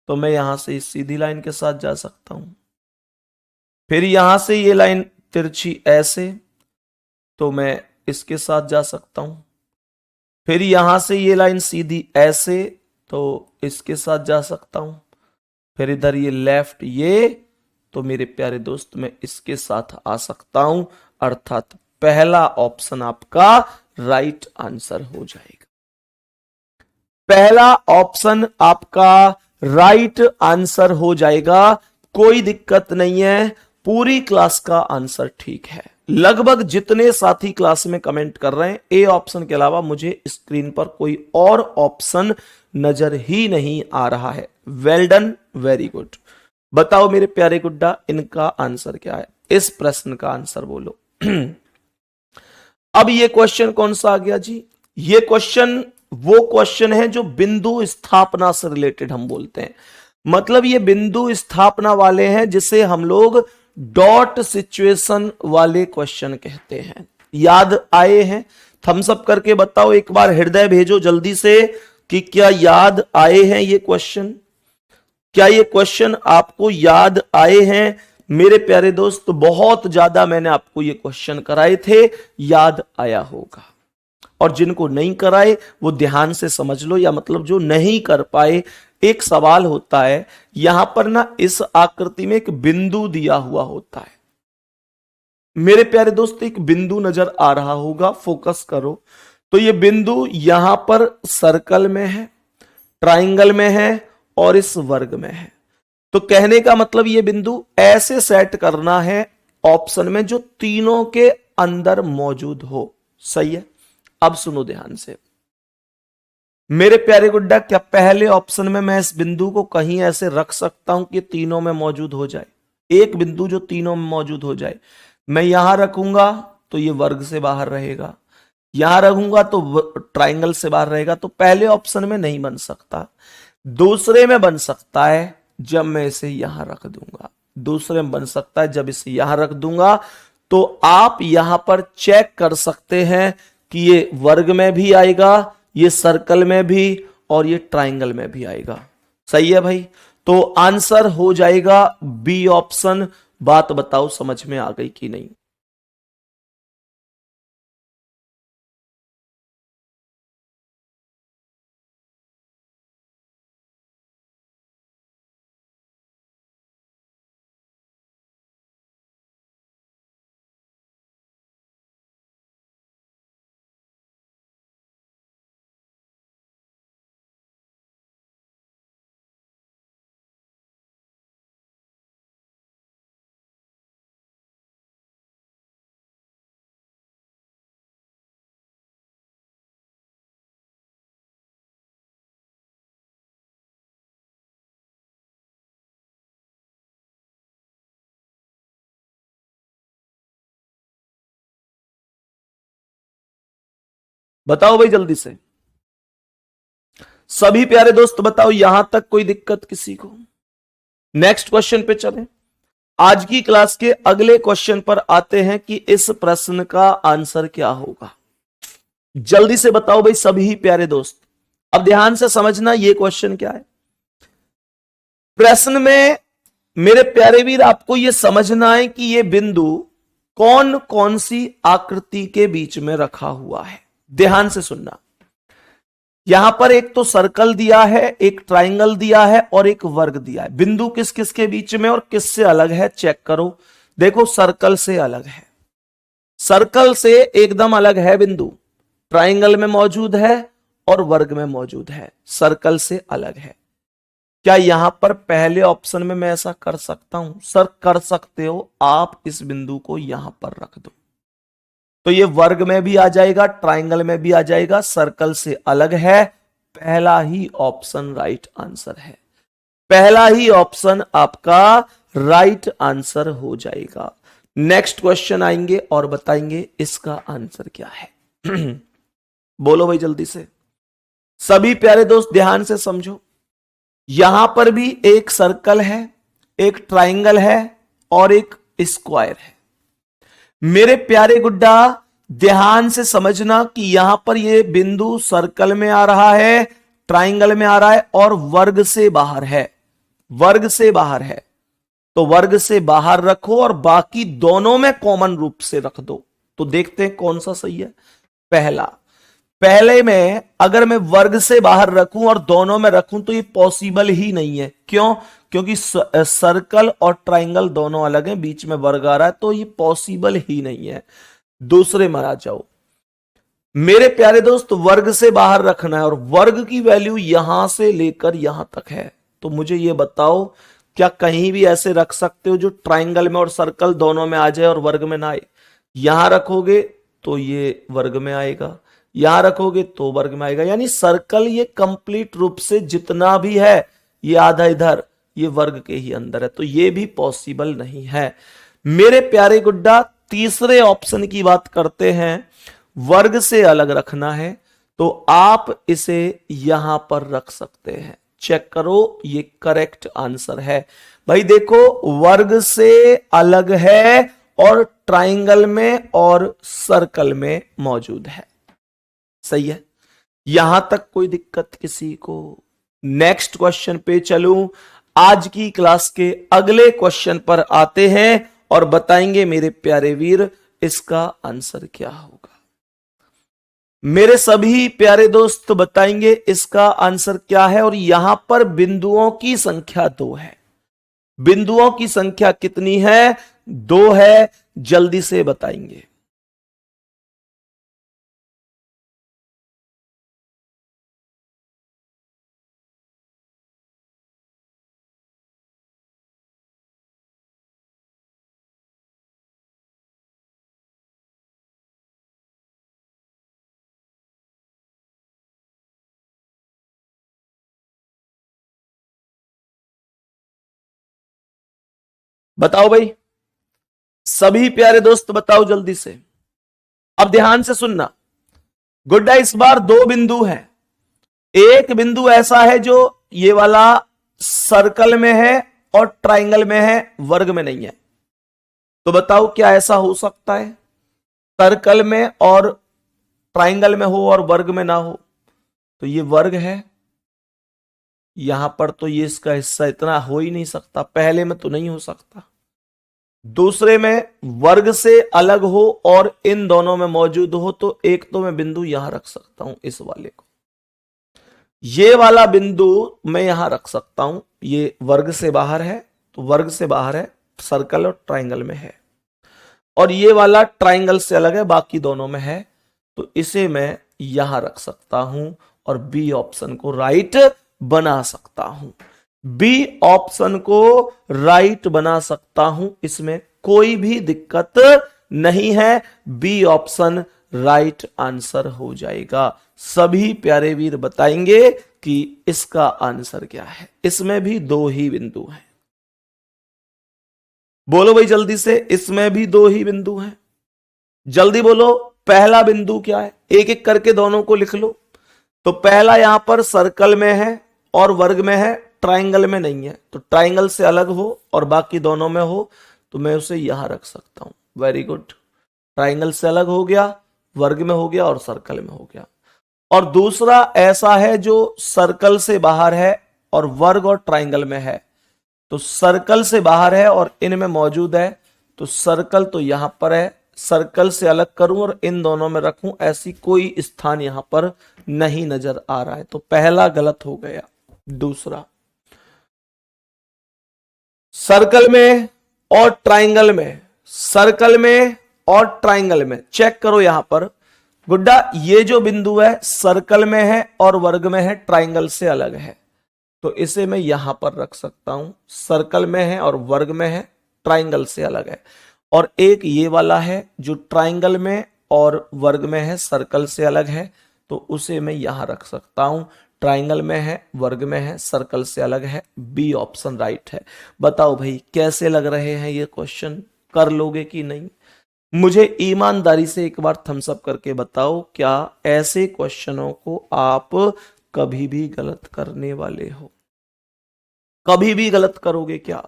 तो मैं यहां से इस सीधी लाइन के साथ जा सकता हूं। फिर यहां से ये लाइन तिरछी ऐसे, तो मैं इसके साथ जा सकता हूं। फिर यहां से ये लाइन सीधी ऐसे, तो इसके साथ जा सकता हूं। फिर इधर ये लेफ्ट ये, तो मेरे प्यारे दोस्त मैं इसके साथ आ सकता हूं। अर्थात पहला ऑप्शन आपका राइट आंसर हो जाएगा। पहला ऑप्शन आपका राइट आंसर हो जाएगा, कोई दिक्कत नहीं है, पूरी क्लास का आंसर ठीक है। लगभग जितने साथी क्लास में कमेंट कर रहे हैं ए ऑप्शन के अलावा मुझे स्क्रीन पर कोई और ऑप्शन नजर ही नहीं आ रहा है। Well done, very good. बताओ मेरे प्यारे गुड्डा, इनका आंसर क्या है? इस प्रश्न का आंसर बोलो। अब ये क्वेश्चन कौन सा आ गया जी? ये क्वेश्चन वो क्वेश्चन है जो बिंदु स्थापना से रिलेटेड हम बोलते हैं। मतलब ये बिंदु स्थापना वाले हैं जिसे हम लोग डॉट सिचुएशन वाले क्वेश्चन कहते हैं। याद आए हैं? थम्स अप करके बताओ, एक बार हृदय भेजो जल्दी से कि क्या याद आए हैं ये क्वेश्चन। क्या ये क्वेश्चन आपको याद आए हैं? मेरे प्यारे दोस्त, बहुत ज्यादा मैंने आपको ये क्वेश्चन कराए थे, याद आया होगा। और जिनको नहीं कराए वो ध्यान से समझ लो, या मतलब जो नहीं कर पाए, एक सवाल होता है यहां पर ना, इस आकृति में एक बिंदु दिया हुआ होता है। मेरे प्यारे दोस्त, एक बिंदु नजर आ रहा होगा, फोकस करो। तो ये बिंदु यहां पर सर्कल में है, ट्राइंगल में है और इस वर्ग में है। तो कहने का मतलब ये बिंदु ऐसे सेट करना है ऑप्शन में जो तीनों के अंदर मौजूद हो। सही है। अब सुनो ध्यान से मेरे प्यारे गुड्डा, क्या पहले ऑप्शन में मैं इस बिंदु को कहीं ऐसे रख सकता हूं कि तीनों में मौजूद हो जाए? एक बिंदु जो तीनों में मौजूद हो जाए। मैं यहां रखूंगा तो ये वर्ग से बाहर रहेगा, यहां रखूंगा तो ट्राइंगल से बाहर रहेगा। तो पहले ऑप्शन में नहीं बन सकता। दूसरे में बन सकता है जब मैं इसे यहां रख दूंगा। दूसरे में बन सकता है जब इसे यहां रख दूंगा। तो आप यहां पर चेक कर सकते हैं कि ये वर्ग में भी आएगा, ये सर्कल में भी और ये ट्राइंगल में भी आएगा। सही है भाई। तो आंसर हो जाएगा बी ऑप्शन। बात बताओ समझ में आ गई कि नहीं? बताओ भाई जल्दी से, सभी प्यारे दोस्त बताओ, यहां तक कोई दिक्कत किसी को? नेक्स्ट क्वेश्चन पे चलें। आज की क्लास के अगले क्वेश्चन पर आते हैं कि इस प्रश्न का आंसर क्या होगा। जल्दी से बताओ भाई सभी प्यारे दोस्त। अब ध्यान से समझना ये क्वेश्चन क्या है। प्रश्न में मेरे प्यारे वीर आपको यह समझना है कि यह बिंदु कौन कौन सी आकृति के बीच में रखा हुआ है। ध्यान से सुनना। यहां पर एक तो सर्कल दिया है, एक ट्राइंगल दिया है और एक वर्ग दिया है। बिंदु किस किस के बीच में और किससे अलग है चेक करो। देखो सर्कल से अलग है, सर्कल से एकदम अलग है बिंदु। ट्राइंगल में मौजूद है और वर्ग में मौजूद है, सर्कल से अलग है। क्या यहां पर पहले ऑप्शन में मैं ऐसा कर सकता हूं? सर कर सकते हो, आप इस बिंदु को यहां पर रख दो तो ये वर्ग में भी आ जाएगा, ट्राइंगल में भी आ जाएगा, सर्कल से अलग है। पहला ही ऑप्शन राइट आंसर है। पहला ही ऑप्शन आपका राइट आंसर हो जाएगा। नेक्स्ट क्वेश्चन आएंगे और बताएंगे इसका आंसर क्या है। बोलो भाई जल्दी से। सभी प्यारे दोस्त ध्यान से समझो। यहां पर भी एक सर्कल है, एक ट्राइंगल है और एक स्क्वायर है। मेरे प्यारे गुड्डा ध्यान से समझना कि यहां पर ये बिंदु सर्कल में आ रहा है, ट्राइंगल में आ रहा है और वर्ग से बाहर है। वर्ग से बाहर है तो वर्ग से बाहर रखो और बाकी दोनों में कॉमन रूप से रख दो। तो देखते हैं कौन सा सही है। पहला, पहले में अगर मैं वर्ग से बाहर रखूं और दोनों में रखूं तो ये पॉसिबल ही नहीं है। क्यों? क्योंकि सर्कल और ट्राइंगल दोनों अलग हैं, बीच में वर्ग आ रहा है, तो ये पॉसिबल ही नहीं है। दूसरे में आ जाओ मेरे प्यारे दोस्त, वर्ग से बाहर रखना है और वर्ग की वैल्यू यहां से लेकर यहां तक है। तो मुझे ये बताओ क्या कहीं भी ऐसे रख सकते हो जो ट्राइंगल में और सर्कल दोनों में आ जाए और वर्ग में ना आए? यहां रखोगे तो ये वर्ग में आएगा, यहां रखोगे तो वर्ग में आएगा। यानी सर्कल ये कंप्लीट रूप से जितना भी है ये आधा इधर, ये वर्ग के ही अंदर है, तो ये भी पॉसिबल नहीं है। मेरे प्यारे गुड्डा तीसरे ऑप्शन की बात करते हैं। वर्ग से अलग रखना है तो आप इसे यहां पर रख सकते हैं। चेक करो ये करेक्ट आंसर है। भाई देखो वर्ग से अलग है और ट्राइंगल में और सर्कल में मौजूद है। सही है। यहां तक कोई दिक्कत किसी को? नेक्स्ट क्वेश्चन पे चलूं। आज की क्लास के अगले क्वेश्चन पर आते हैं और बताएंगे मेरे प्यारे वीर इसका आंसर क्या होगा। मेरे सभी प्यारे दोस्त बताएंगे इसका आंसर क्या है। और यहां पर बिंदुओं की संख्या 2 है। बिंदुओं की संख्या कितनी है? 2 है। जल्दी से बताएंगे। बताओ भाई, सभी प्यारे दोस्त बताओ जल्दी से। अब ध्यान से सुनना। गुड्डा, इस बार 2 बिंदु हैं। एक बिंदु ऐसा है जो ये वाला सर्कल में है और ट्राइंगल में है, वर्ग में नहीं है। तो बताओ क्या ऐसा हो सकता है सर्कल में और ट्राइंगल में हो और वर्ग में ना हो? तो ये वर्ग है, यहां पर तो ये इसका हिस्सा इतना हो ही नहीं सकता, पहले में तो नहीं हो सकता। दूसरे में वर्ग से अलग हो और इन दोनों में मौजूद हो, तो एक तो मैं बिंदु यहां रख सकता हूं, इस वाले को। ये वाला बिंदु मैं यहां रख सकता हूं, ये वर्ग से बाहर है, तो वर्ग से बाहर है, सर्कल और ट्राइंगल में है। और ये वाला ट्राइंगल से अलग है, बाकी दोनों में है, तो इसे मैं यहां रख सकता हूं और बी ऑप्शन को राइट बना सकता हूं। बी ऑप्शन को राइट बना सकता हूं, इसमें कोई भी दिक्कत नहीं है। बी ऑप्शन राइट आंसर हो जाएगा। सभी प्यारे वीर बताएंगे कि इसका आंसर क्या है। इसमें भी 2 ही बिंदु हैं। बोलो भाई जल्दी से, इसमें भी 2 ही बिंदु हैं। जल्दी बोलो, पहला बिंदु क्या है? एक एक करके दोनों को लिख लो। तो पहला यहां पर सर्कल में है और वर्ग में है, ट्राइंगल में नहीं है। तो ट्राइंगल से अलग हो और बाकी दोनों में हो, तो मैं उसे यहां रख सकता हूं। Very good. ट्राइंगल से अलग हो गया, वर्ग में हो गया और सर्कल में हो गया। और दूसरा ऐसा है जो सर्कल से बाहर है और वर्ग और ट्राइंगल में है। तो सर्कल से बाहर है और इनमें मौजूद है, तो सर्कल तो यहां पर है, सर्कल से अलग करूं और इन दोनों में रखूं, ऐसी कोई स्थान यहां पर नहीं नजर आ रहा है। तो पहला गलत हो गया। दूसरा, सर्कल में और ट्राइंगल में, सर्कल में और ट्राइंगल में चेक करो यहां पर। गुड्डा, ये जो बिंदु है सर्कल में है और वर्ग में है, ट्राइंगल से अलग है, तो इसे मैं यहां पर रख सकता हूं। सर्कल में है और वर्ग में है, ट्राइंगल से अलग है। और एक ये वाला है जो ट्राइंगल में और वर्ग में है, सर्कल से अलग है, तो उसे मैं यहां रख सकता हूं। ट्राइंगल में है, वर्ग में है, सर्कल से अलग है। बी ऑप्शन राइट है। बताओ भाई कैसे लग रहे हैं ये क्वेश्चन? कर लोगे कि नहीं? मुझे ईमानदारी से एक बार थम्स अप करके बताओ, क्या ऐसे क्वेश्चनों को आप कभी भी गलत करने वाले हो? कभी भी गलत करोगे क्या?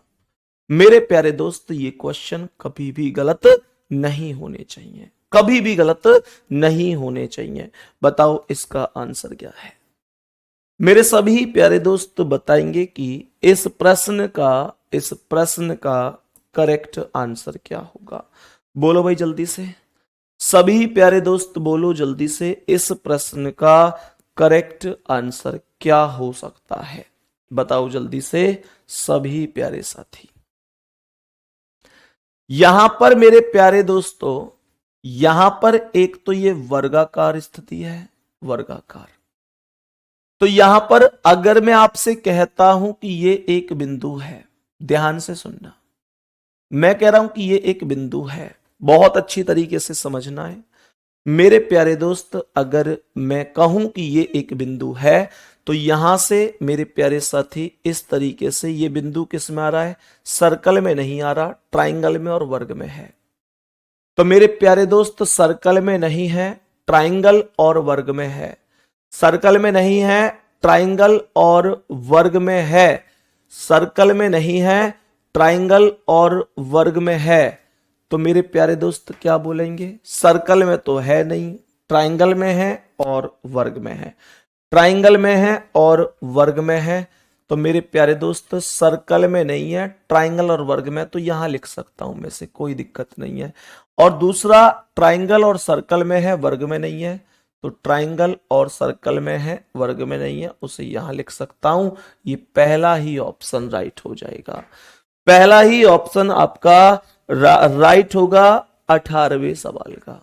मेरे प्यारे दोस्त, ये क्वेश्चन कभी भी गलत नहीं होने चाहिए, कभी भी गलत नहीं होने चाहिए। बताओ इसका आंसर क्या है? मेरे सभी प्यारे दोस्त बताएंगे कि इस प्रश्न का करेक्ट आंसर क्या होगा। बोलो भाई जल्दी से, सभी प्यारे दोस्त बोलो जल्दी से, इस प्रश्न का करेक्ट आंसर क्या हो सकता है? बताओ जल्दी से सभी प्यारे साथी। यहां पर मेरे प्यारे दोस्तों, यहां पर एक तो ये वर्गाकार स्थिति है, वर्गाकार। तो यहां पर अगर मैं आपसे कहता हूं कि ये एक बिंदु है, ध्यान से सुनना, मैं कह रहा हूं कि ये एक बिंदु है, बहुत अच्छी तरीके से समझना है मेरे प्यारे दोस्त। अगर मैं कहूं कि ये एक बिंदु है, तो यहां से मेरे प्यारे साथी इस तरीके से ये बिंदु किस में आ रहा है? सर्कल में नहीं आ रहा, ट्राइंगल में और वर्ग में है। तो मेरे प्यारे दोस्त सर्कल में नहीं है, ट्राइंगल और वर्ग में है। सर्कल में नहीं है, ट्राइंगल और वर्ग में है। सर्कल में नहीं है, ट्राइंगल और वर्ग में है। तो मेरे प्यारे दोस्त क्या बोलेंगे? सर्कल में तो है नहीं, ट्राइंगल में है और वर्ग में है। ट्राइंगल में है और वर्ग में है, तो मेरे प्यारे दोस्त सर्कल में नहीं है, ट्राइंगल और वर्ग में, तो यहां लिख सकता हूं मैं से, कोई दिक्कत नहीं है। और दूसरा ट्राइंगल और सर्कल में है, वर्ग में नहीं है, तो ट्राइंगल और सर्कल में है, वर्ग में नहीं है, उसे यहां लिख सकता हूं। ये पहला ही ऑप्शन राइट हो जाएगा, पहला ही ऑप्शन आपका राइट होगा 18वें सवाल का।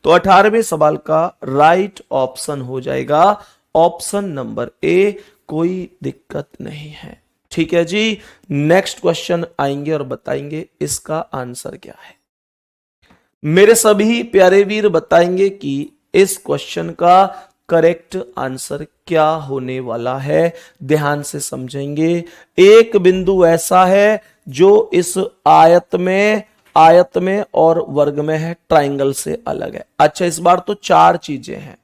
तो 18वें सवाल का राइट ऑप्शन हो जाएगा ऑप्शन नंबर ए, कोई दिक्कत नहीं है। ठीक है जी, नेक्स्ट क्वेश्चन आएंगे और बताएंगे इसका आंसर क्या है। मेरे सभी प्यारे वीर बताएंगे कि इस क्वेश्चन का करेक्ट आंसर क्या होने वाला है। ध्यान से समझेंगे। एक बिंदु ऐसा है जो इस आयत में और वर्ग में है, ट्राइंगल से अलग है। अच्छा, इस बार तो चार चीजें हैं,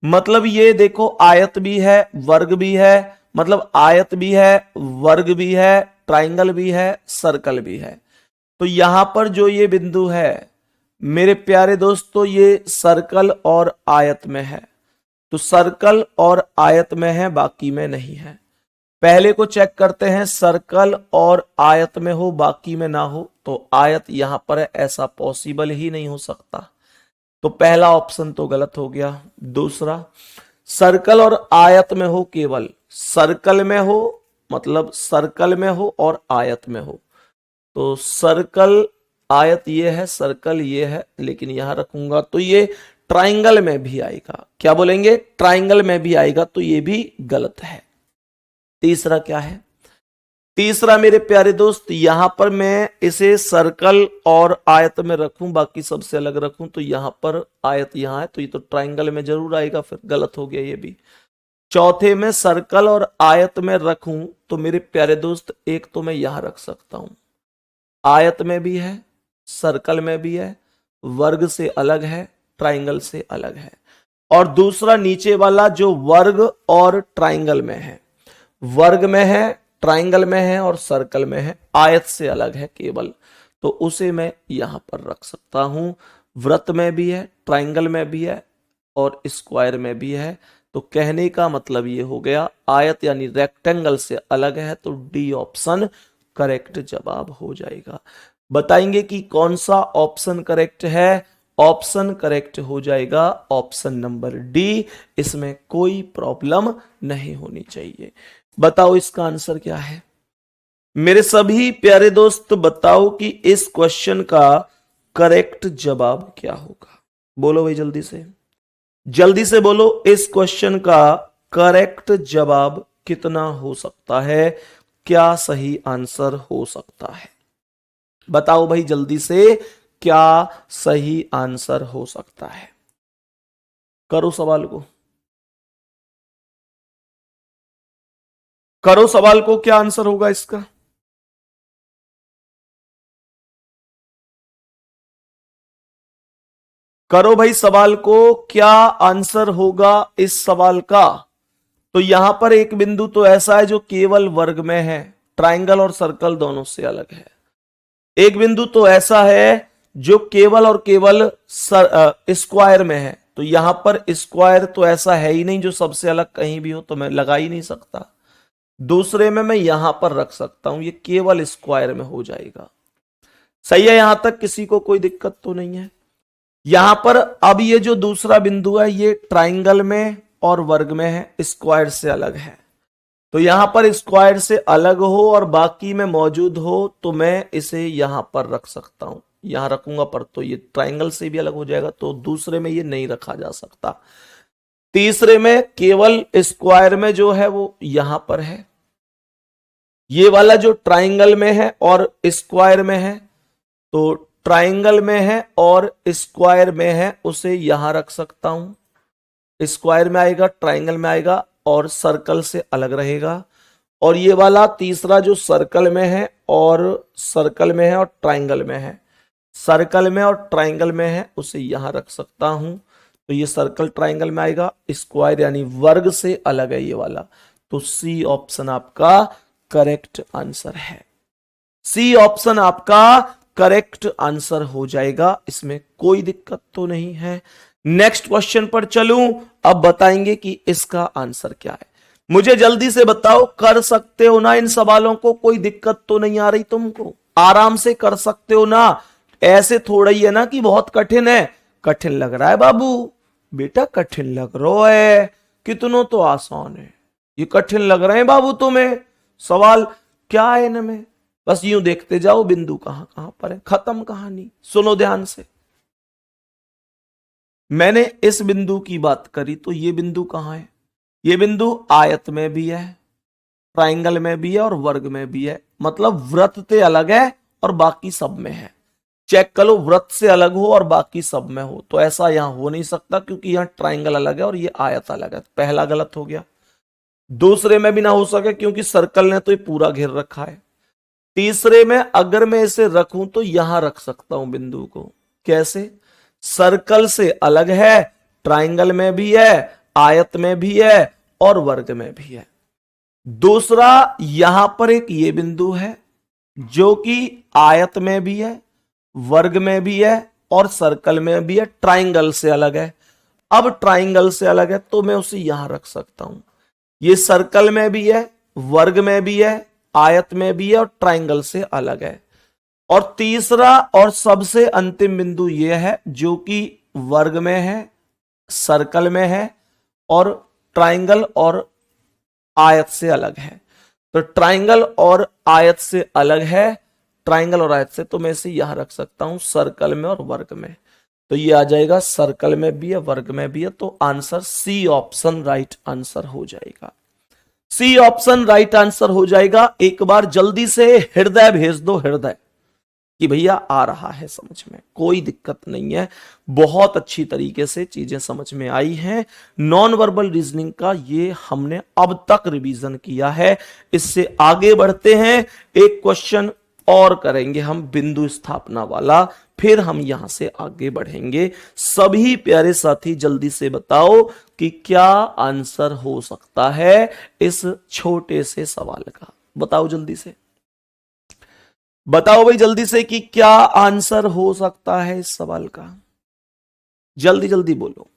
मतलब ये देखो आयत भी है, वर्ग भी है, मतलब आयत भी है, वर्ग भी है, ट्राइंगल भी है, सर्कल भी है। तो यहां पर जो ये बिंदु है मेरे प्यारे दोस्तों, ये सर्कल और आयत में है। तो सर्कल और आयत में है, बाकी में नहीं है। पहले को चेक करते हैं, सर्कल और आयत में हो बाकी में ना हो, तो आयत यहां पर है, ऐसा पॉसिबल ही नहीं हो सकता। तो पहला ऑप्शन तो गलत हो गया। दूसरा, सर्कल और आयत में हो, केवल सर्कल में हो, मतलब सर्कल में हो और आयत में हो, तो सर्कल आयत ये है, सर्कल ये है, लेकिन यहां रखूंगा तो ये ट्राइंगल में भी आएगा। क्या बोलेंगे? ट्राइंगल में भी आएगा, तो ये भी गलत है। तीसरा क्या है? तीसरा मेरे प्यारे दोस्त, यहां पर मैं इसे सर्कल और आयत में रखूं, बाकी सबसे अलग रखूं, तो यहां पर आयत यहां है, तो ये तो ट्राइंगल में जरूर आएगा, फिर गलत हो गया ये भी। चौथे में सर्कल और आयत में रखूं, तो मेरे प्यारे दोस्त एक तो मैं यहां रख सकता हूं, आयत में भी है, सर्कल में भी है, वर्ग से अलग है, ट्राइंगल से अलग है। और दूसरा नीचे वाला जो वर्ग और ट्राइंगल में है, वर्ग में है, ट्राइंगल में है और सर्कल में है, आयत से अलग है केवल, तो उसे मैं यहां पर रख सकता हूं। वृत्त में भी है, ट्राइंगल में भी है और स्क्वायर में भी है। तो कहने का मतलब ये हो गया, आयत यानी रेक्टेंगल से अलग है, तो डी ऑप्शन करेक्ट जवाब हो जाएगा। बताएंगे कि कौन सा ऑप्शन करेक्ट है। ऑप्शन करेक्ट हो जाएगा ऑप्शन नंबर डी, इसमें कोई प्रॉब्लम नहीं होनी चाहिए। बताओ इसका आंसर क्या है मेरे सभी प्यारे दोस्त, बताओ कि इस क्वेश्चन का करेक्ट जवाब क्या होगा। बोलो भाई जल्दी से, जल्दी से बोलो, इस क्वेश्चन का करेक्ट जवाब कितना हो सकता है, क्या सही आंसर हो सकता है? बताओ भाई जल्दी से, क्या सही आंसर हो सकता है? करो सवाल को, करो सवाल को, क्या आंसर होगा इसका? करो भाई सवाल को, क्या आंसर होगा इस सवाल का? तो यहां पर एक बिंदु तो ऐसा है जो केवल वर्ग में है, ट्राइंगल और सर्कल दोनों से अलग है। एक बिंदु तो ऐसा है जो केवल और केवल स्क्वायर में है, तो यहां पर स्क्वायर तो ऐसा है ही नहीं जो सबसे अलग कहीं भी हो, तो मैं लगा ही नहीं सकता। दूसरे में मैं यहां पर रख सकता हूं, ये केवल स्क्वायर में हो जाएगा। सही है, यहां तक किसी को कोई दिक्कत तो नहीं है। यहां पर अब ये जो दूसरा बिंदु है ये ट्राइंगल में और वर्ग में है, स्क्वायर से अलग है। तो यहां पर स्क्वायर से अलग हो और बाकी में मौजूद हो, तो मैं इसे यहां पर रख सकता हूं, यहां रखूंगा पर तो ये ट्राइंगल से भी अलग हो जाएगा, तो दूसरे में ये नहीं रखा जा सकता। तीसरे में केवल स्क्वायर में जो है वो यहां पर है, ये वाला जो ट्राइंगल में है और स्क्वायर में है, तो ट्राइंगल में है और स्क्वायर में है, उसे यहां रख सकता हूं। स्क्वायर में आएगा, ट्राइंगल में आएगा और सर्कल से अलग रहेगा। और ये वाला तीसरा जो सर्कल में है और सर्कल में है और ट्राइंगल में है, सर्कल में और ट्राइंगल में है, उसे यहां रख सकता हूं। तो ये सर्कल ट्राइंगल में आएगा, स्क्वायर यानी वर्ग से अलग है ये वाला। तो सी ऑप्शन आपका करेक्ट आंसर है, सी ऑप्शन आपका करेक्ट आंसर हो जाएगा, इसमें कोई दिक्कत तो नहीं है। नेक्स्ट क्वेश्चन पर चलूं, अब बताएंगे कि इसका आंसर क्या है। मुझे जल्दी से बताओ, कर सकते हो ना इन सवालों को? कोई दिक्कत तो नहीं आ रही तुमको? आराम से कर सकते हो ना? ऐसे थोड़ा ही है ना कि बहुत कठिन है। कठिन लग रहा है बाबू? बेटा कठिन लग रहा है, कितनों तो आसान है, ये कठिन लग रहे हैं बाबू तुम्हें सवाल? क्या है इनमें? बस यूं देखते जाओ, बिंदु कहां कहां पर है, खत्म कहानी। सुनो ध्यान से, मैंने इस बिंदु की बात करी तो ये बिंदु कहां है? ये बिंदु आयत में भी है, ट्राइंगल में भी है और वर्ग में भी है। मतलब वृत्त से अलग है और बाकी सब में है। चेक करो, वृत्त से अलग हो और बाकी सब में हो, तो ऐसा यहां हो नहीं सकता क्योंकि यहां ट्राइंगल अलग है और ये आयत अलग है। पहला गलत हो गया। दूसरे में भी ना हो सके क्योंकि सर्कल ने तो ये पूरा घेर रखा है। तीसरे में अगर मैं इसे रखूं तो यहां रख सकता हूं बिंदु को। कैसे? सर्कल से अलग है, ट्राइंगल में भी है, आयत में भी है और वर्ग में भी है। दूसरा, यहां पर एक ये बिंदु है जो कि आयत में भी है, वर्ग में भी है और सर्कल में भी है, ट्राइंगल से अलग है। अब ट्राइंगल से अलग है तो मैं उसे यहां रख सकता हूं। ये सर्कल में भी है, वर्ग में भी है, आयत में भी है और ट्राइंगल से अलग है। और तीसरा और सबसे अंतिम बिंदु यह है जो कि वर्ग में है, सर्कल में है और ट्राइंगल और आयत से अलग है। तो ट्राइंगल और आयत से अलग है, ट्राइंगल और आयत से, तो मैं इसे यहां रख सकता हूं सर्कल में और वर्ग में। तो ये आ जाएगा सर्कल में भी है, वर्ग में भी है। तो answer C option right answer हो जाएगा। सी ऑप्शन राइट आंसर हो जाएगा। एक बार जल्दी से हृदय भेज दो, हृदय, कि भैया आ रहा है समझ में, कोई दिक्कत नहीं है। बहुत अच्छी तरीके से चीजें समझ में आई हैं। नॉन वर्बल रीजनिंग का ये हमने अब तक रिवीजन किया है। इससे आगे बढ़ते हैं, एक क्वेश्चन और करेंगे हम बिंदु स्थापना वाला, फिर हम यहां से आगे बढ़ेंगे। सभी प्यारे साथी जल्दी से बताओ कि क्या आंसर हो सकता है इस छोटे से सवाल का। बताओ जल्दी से, बताओ भाई जल्दी से कि क्या आंसर हो सकता है इस सवाल का। जल्दी जल्दी बोलो,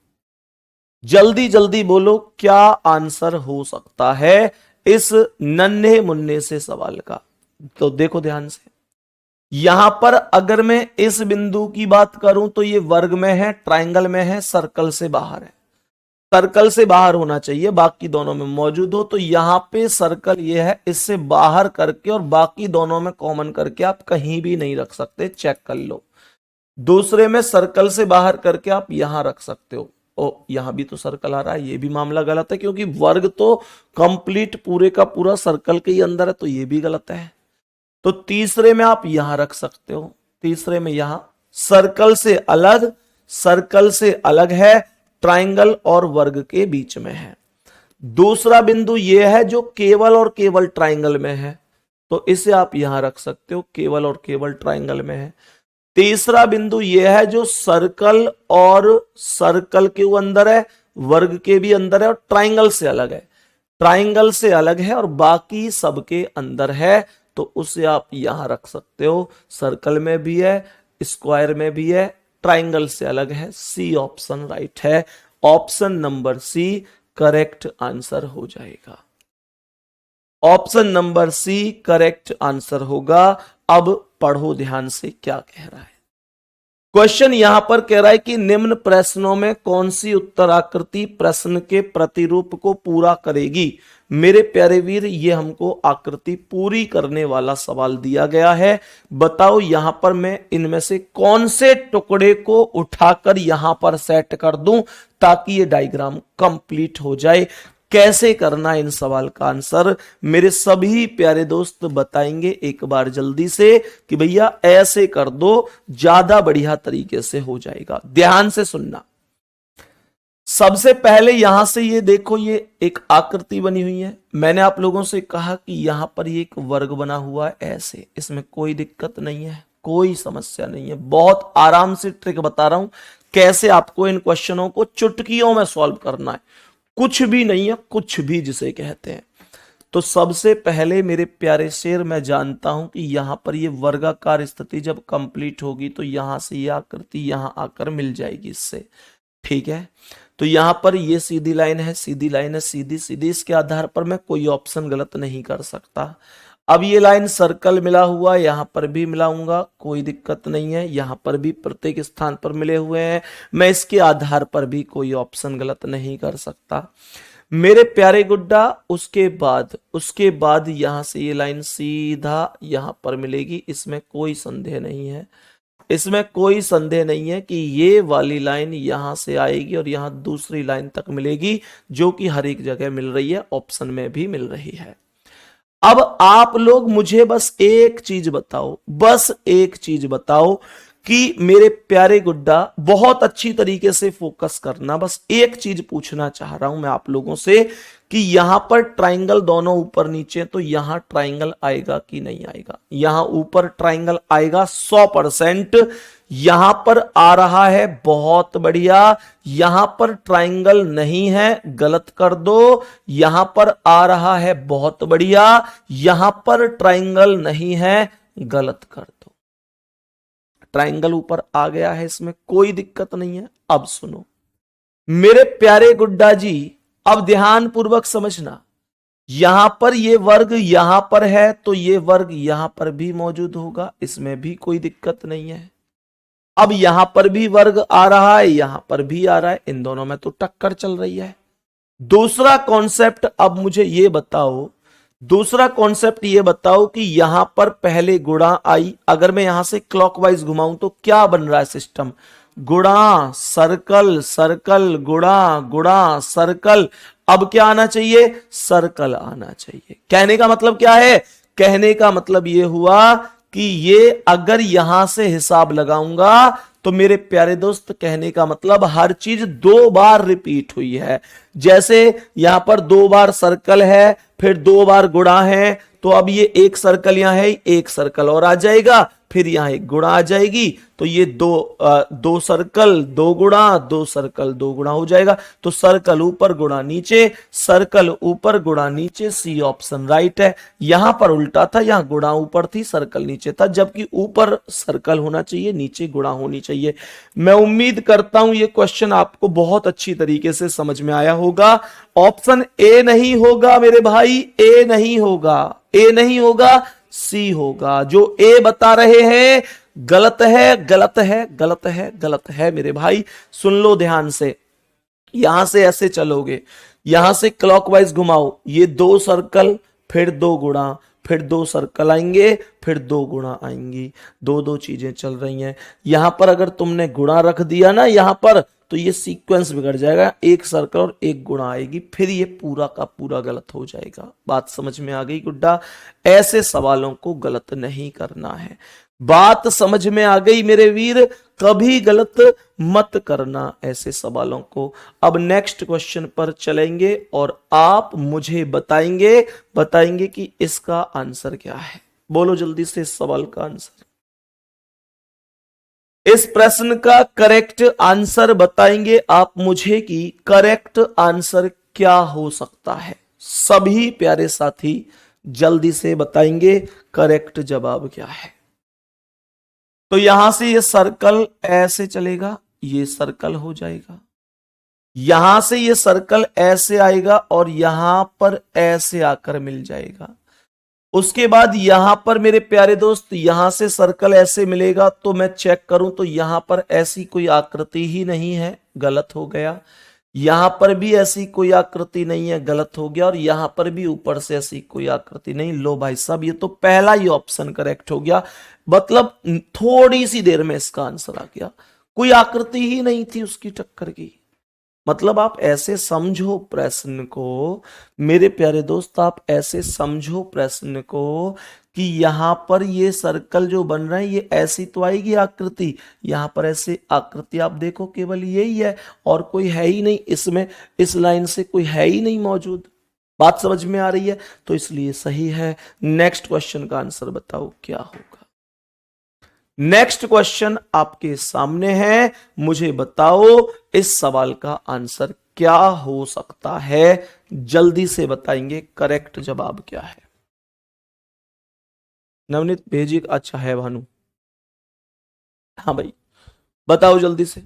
जल्दी जल्दी बोलो, क्या आंसर हो सकता है इस नन्हे मुन्ने से सवाल का। तो देखो ध्यान से, यहां पर अगर मैं इस बिंदु की बात करूं तो ये वर्ग में है, ट्राइंगल में है, सर्कल से बाहर है। सर्कल से बाहर होना चाहिए, बाकी दोनों में मौजूद हो। तो यहां पे सर्कल ये है, इससे बाहर करके और बाकी दोनों में कॉमन करके आप कहीं भी नहीं रख सकते, चेक कर लो। दूसरे में सर्कल से बाहर करके आप यहां रख सकते हो। ओ, यहां भी तो सर्कल आ रहा है, ये भी मामला गलत है क्योंकि वर्ग तो कंप्लीट पूरे का पूरा सर्कल के ही अंदर है, तो ये भी गलत है। तो तीसरे में आप यहां रख सकते हो, तीसरे में यहां सर्कल से अलग, सर्कल से अलग है, ट्राइंगल और वर्ग के बीच में है। दूसरा बिंदु यह है जो केवल और केवल ट्राइंगल में है, तो इसे आप यहां रख सकते हो, केवल और केवल ट्राइंगल में है। तीसरा बिंदु यह है जो सर्कल और सर्कल के अंदर है, वर्ग के भी अंदर है और ट्राइंगल से अलग है। ट्राइंगल से अलग है और बाकी सबके अंदर है, तो उसे आप यहां रख सकते हो। सर्कल में भी है, स्क्वायर में भी है, ट्राइंगल से अलग है। सी ऑप्शन राइट है। Option number C correct answer हो जाएगा। Option number C correct answer होगा। अब पढ़ो ध्यान से क्या कह रहा है। क्वेश्चन यहां पर कह रहा है कि निम्न प्रश्नों में कौन सी उत्तराकृति प्रश्न के प्रतिरूप को पूरा करेगी। मेरे प्यारे वीर, ये हमको आकृति पूरी करने वाला सवाल दिया गया है। बताओ यहां पर मैं इनमें से कौन से टुकड़े को उठाकर यहां पर सेट कर दूं ताकि ये डायग्राम कंप्लीट हो जाए। कैसे करना इन सवाल का आंसर मेरे सभी प्यारे दोस्त बताएंगे एक बार जल्दी से कि भैया ऐसे कर दो, ज्यादा बढ़िया तरीके से हो जाएगा। ध्यान से सुनना। सबसे पहले यहां से ये देखो, ये एक आकृति बनी हुई है। मैंने आप लोगों से कहा कि यहां पर ये एक वर्ग बना हुआ है ऐसे, इसमें कोई दिक्कत नहीं है, कोई समस्या नहीं है। बहुत आराम से ट्रिक बता रहा हूं कैसे आपको इन क्वेश्चनों को चुटकियों में सॉल्व करना है। कुछ भी नहीं है, कुछ भी जिसे कहते हैं। तो सबसे पहले मेरे प्यारे शेर, मैं जानता हूं कि यहां पर ये वर्गाकार स्थिति जब कंप्लीट होगी तो यहां से ये आकृति यहां आकर मिल जाएगी इससे, ठीक है। तो यहां पर ये सीधी लाइन है, सीधी लाइन है, सीधी सीधी, इसके आधार पर मैं कोई ऑप्शन गलत नहीं कर सकता। अब ये लाइन सर्कल मिला हुआ, यहां पर भी मिलाऊंगा, कोई दिक्कत नहीं है, यहां पर भी प्रत्येक स्थान पर मिले हुए हैं, मैं इसके आधार पर भी कोई ऑप्शन गलत नहीं कर सकता मेरे प्यारे गुड्डा। उसके बाद यहां से ये लाइन सीधा यहां पर मिलेगी, इसमें कोई संदेह नहीं है, इसमें कोई संदेह नहीं है कि ये वाली लाइन यहां से आएगी और यहां दूसरी लाइन तक मिलेगी, जो कि हर एक जगह मिल रही है, ऑप्शन में भी मिल रही है। अब आप लोग मुझे बस एक चीज बताओ, बस एक चीज बताओ कि मेरे प्यारे गुड्डा, बहुत अच्छी तरीके से फोकस करना, बस एक चीज पूछना चाह रहा हूं मैं आप लोगों से कि यहां पर ट्राइंगल दोनों ऊपर नीचे, तो यहां ट्राइंगल आएगा कि नहीं आएगा? यहां ऊपर ट्राइंगल आएगा 100%। यहां पर आ रहा है, बहुत बढ़िया। यहां पर ट्राइंगल नहीं है, गलत कर दो। यहां पर आ रहा है, बहुत बढ़िया। यहां पर ट्राइंगल नहीं है, गलत कर दो। ट्राइंगल ऊपर आ गया है, इसमें कोई दिक्कत नहीं है। अब सुनो मेरे प्यारे गुड्डा जी, अब ध्यान पूर्वक समझना, यहां पर ये वर्ग यहां पर है, तो ये वर्ग यहां पर भी मौजूद होगा, इसमें भी कोई दिक्कत नहीं है। अब यहां पर भी वर्ग आ रहा है, यहां पर भी आ रहा है, इन दोनों में तो टक्कर चल रही है। दूसरा कॉन्सेप्ट अब मुझे ये बताओ, दूसरा कॉन्सेप्ट ये बताओ कि यहां पर पहले गुणा आई, अगर मैं यहां से क्लॉकवाइज घुमाऊं तो क्या बन रहा है सिस्टम? गुणा सर्कल, सर्कल गुणा, गुणा सर्कल। अब क्या आना चाहिए? सर्कल आना चाहिए। कहने का मतलब क्या है? कहने का मतलब ये हुआ कि ये अगर यहां से हिसाब लगाऊंगा तो मेरे प्यारे दोस्त, कहने का मतलब हर चीज 2 बार रिपीट हुई है। जैसे यहां पर 2 बार सर्कल है, फिर 2 बार गुणा है, तो अब ये एक सर्कल यहां है, एक सर्कल और आ जाएगा, फिर यहां एक गुणा आ जाएगी, तो ये दो सर्कल 2 गुणा, 2 सर्कल 2 गुणा हो जाएगा। तो सर्कल ऊपर गुणा नीचे, सर्कल ऊपर गुणा नीचे, सी ऑप्शन राइट है। यहां पर उल्टा था, यहां गुणा ऊपर थी, सर्कल नीचे था, जबकि ऊपर सर्कल होना चाहिए, नीचे गुणा होनी चाहिए। मैं उम्मीद करता हूं ये क्वेश्चन आपको बहुत अच्छी तरीके से समझ में आया होगा। ऑप्शन ए नहीं होगा मेरे भाई, ए नहीं होगा, ए नहीं होगा, सी होगा। जो ए बता रहे हैं गलत है, गलत है, गलत है, गलत है मेरे भाई। सुन लो ध्यान से, यहां से ऐसे चलोगे, यहां से क्लॉकवाइज घुमाओ, ये 2 सर्कल, फिर 2 गुणा, फिर 2 सर्कल आएंगे, फिर 2 गुणा आएंगी, 2 चीजें चल रही हैं। यहां पर अगर तुमने गुणा रख दिया ना यहां पर, तो ये सीक्वेंस बिगड़ जाएगा, एक सर्कल और एक गुणा आएगी, फिर ये पूरा का पूरा गलत हो जाएगा। बात समझ में आ गई गुड्डा? ऐसे सवालों को गलत नहीं करना है। बात समझ में आ गई मेरे वीर? कभी गलत मत करना ऐसे सवालों को। अब नेक्स्ट क्वेश्चन पर चलेंगे और आप मुझे बताएंगे कि इसका आंसर क्या है। बोलो जल्दी से इस सवाल का आंसर। इस प्रश्न का करेक्ट आंसर बताएंगे आप मुझे कि करेक्ट आंसर क्या हो सकता है। सभी प्यारे साथी जल्दी से बताएंगे करेक्ट जवाब क्या है। तो यहां से ये सर्कल ऐसे चलेगा, ये सर्कल हो जाएगा, यहां से ये सर्कल ऐसे आएगा और यहां पर ऐसे आकर मिल जाएगा। उसके बाद यहां पर मेरे प्यारे दोस्त, यहां से सर्कल ऐसे मिलेगा, तो मैं चेक करूं तो यहां पर ऐसी कोई आकृति ही नहीं है, गलत हो गया। यहां पर भी ऐसी कोई आकृति नहीं है, गलत हो गया। और यहां पर भी ऊपर से ऐसी कोई आकृति नहीं। लो भाई साहब, ये तो पहला ही ऑप्शन करेक्ट हो गया। मतलब थोड़ी सी देर में इसका आंसर आ गया, कोई आकृति ही नहीं थी उसकी टक्कर की। मतलब आप ऐसे समझो प्रश्न को मेरे प्यारे दोस्त, आप ऐसे समझो प्रश्न को कि यहां पर ये सर्कल जो बन रहा है, ये ऐसी तो आएगी आकृति, यहां पर ऐसे आकृति आप देखो केवल यही है और कोई है ही नहीं इसमें, इस लाइन से कोई है ही नहीं मौजूद। बात समझ में आ रही है? तो इसलिए सही है। नेक्स्ट क्वेश्चन का आंसर बताओ क्या होगा। नेक्स्ट क्वेश्चन आपके सामने है, मुझे बताओ इस सवाल का आंसर क्या हो सकता है। जल्दी से बताएंगे करेक्ट जवाब क्या है। नवनीत भेजिए। अच्छा है भानु, हाँ भाई बताओ जल्दी से।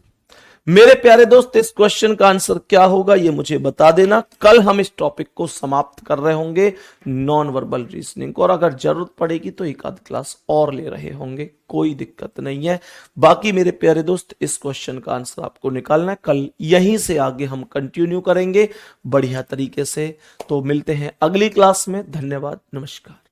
मेरे प्यारे दोस्त, इस क्वेश्चन का आंसर क्या होगा ये मुझे बता देना। कल हम इस टॉपिक को समाप्त कर रहे होंगे, नॉन वर्बल रीजनिंग को, और अगर जरूरत पड़ेगी तो एक आध क्लास और ले रहे होंगे, कोई दिक्कत नहीं है। बाकी मेरे प्यारे दोस्त, इस क्वेश्चन का आंसर आपको निकालना है। कल यहीं से आगे हम कंटिन्यू करेंगे बढ़िया तरीके से। तो मिलते हैं अगली क्लास में। धन्यवाद, नमस्कार।